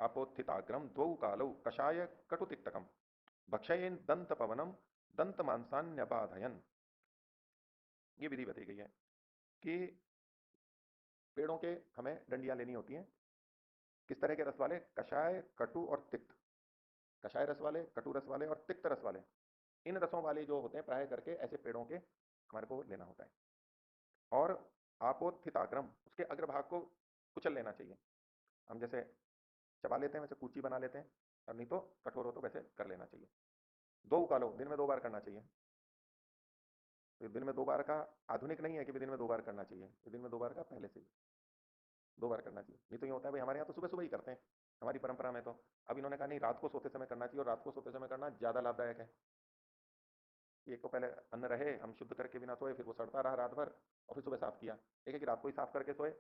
आपोत्थिताग्रम द्वौ कालौ कषाय कटुतिक्तकम भक्षयेन दंत पवनम दंत मांसान्यबाधयन। ये विधि बताई गई है कि पेड़ों के हमें डंडियां लेनी होती हैं। किस तरह के रस वाले? कषाय, कटु और तिक्त। कषाय रस वाले, कटु रस वाले और तिक्त रस वाले, इन रसों वाले जो होते हैं प्राय करके ऐसे पेड़ों के हमारे को लेना होता है। और आपोत्थिताग्रम, उसके अग्रभाग को कुचल लेना चाहिए। हम जैसे चबा लेते हैं वैसे कूची बना लेते हैं, और नहीं तो कठोर हो तो वैसे कर लेना चाहिए। दो उकालो, दिन में 2 बार करना चाहिए। तो दिन में 2 बार का आधुनिक नहीं है कि दिन में 2 बार करना चाहिए, दिन में 2 बार का पहले से ही 2 बार करना चाहिए। नहीं तो ये होता है भाई हमारे यहाँ तो सुबह सुबह ही करते हैं हमारी परंपरा में। तो अब इन्होंने कहा नहीं, रात को सोते समय करना चाहिए, और रात को सोते समय करना ज्यादा लाभदायक है। एक तो पहले अन्न रहे, हम शुद्ध करके बिना सोए, फिर वो सड़ता रहा रात भर, और फिर सुबह साफ किया। एक है कि रात को ही साफ करके सोए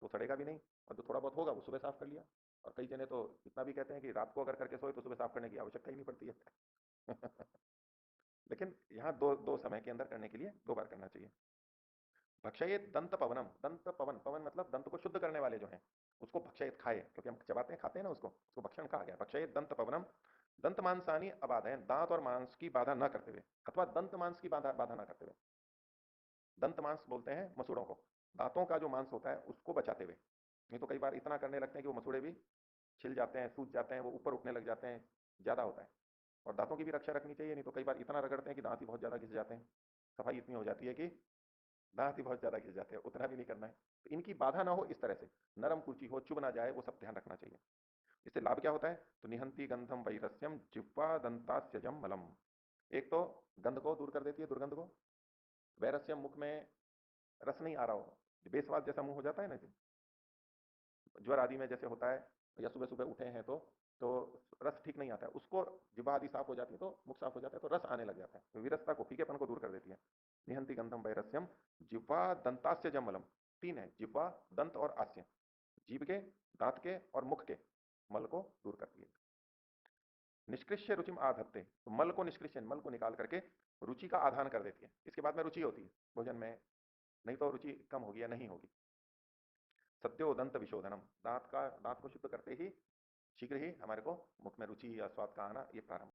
तो सड़ेगा भी नहीं, और जो थोड़ा बहुत होगा वो सुबह साफ कर लिया। और कई जने तो इतना भी कहते हैं कि रात को अगर करके सोए तो सुबह साफ करने की आवश्यकता ही नहीं पड़ती है। लेकिन यहाँ दो दो समय के अंदर करने के लिए 2 बार करना चाहिए। भक्षयेत दंत पवनम, दंत पवन, पवन मतलब दंत को शुद्ध करने वाले जो हैं उसको भक्षयेत खाए, क्योंकि हम चबाते हैं खाते हैं ना उसको भक्षण कहा गया। भक्षयेत दंत पवनम दंत मांसानी अबाधयन, दांत और मांस की बाधा न करते हुए, अथवा दंत मांस की बाधा बाधा न करते हुए। दंत मांस बोलते हैं मसूड़ों को, दांतों का जो मांस होता है उसको बचाते हुए। नहीं तो कई बार इतना करने लगते हैं कि वो मसूड़े भी छिल जाते हैं, सूज जाते हैं, वो ऊपर उठने लग जाते हैं, ज्यादा होता है। और दांतों की भी रक्षा रखनी चाहिए, नहीं तो कई बार इतना रगड़ते हैं कि दांत ही बहुत ज्यादा घिस जाते हैं। सफाई इतनी हो जाती है कि दांत ही बहुत ज्यादा घिस जाते हैं, उतना भी नहीं करना है। तो इनकी बाधा ना हो इस तरह से, नरम कुची हो, चुभ ना जाए, वो सब ध्यान रखना चाहिए। इससे लाभ क्या होता है? तो निहंती गंधम वैरस्यम जिह्वा दंतास्यजम मलम। एक तो गंध को दूर कर देती है, दुर्गंध को। वैरस्यम, मुख में रस नहीं आ रहा हो, बेस्वाद जैसा मुंह हो जाता है ना, ज्वर आदि में जैसे होता है, या सुबह सुबह उठे हैं तो रस ठीक नहीं आता है, उसको जिह्वा आदि साफ हो जाती है तो मुख साफ हो जाता है, तो रस आने लग जाता है। तो विरसता को, फीकेपन को दूर कर देती है। निहंती गंधम वैरस्यम जिह्वा दंतास्य जमलम। 3 है, जिह्वा, दंत और आस्य। जीभ के, दांत के और मुख के मल को दूर करती है। निष्कृष्य रुचिम आधत्ते, तो मल को निष्कृष्य, मल को निकाल करके रुचि का आधान कर देती है। इसके बाद में रुचि होती है भोजन में, नहीं तो रुचि कम होगी या नहीं होगी। सत्यो दंत विशोधनम, दांत को शुद्ध करते ही शीघ्र ही हमारे को मुख में रुचि या स्वाद का आना ये प्रारंभ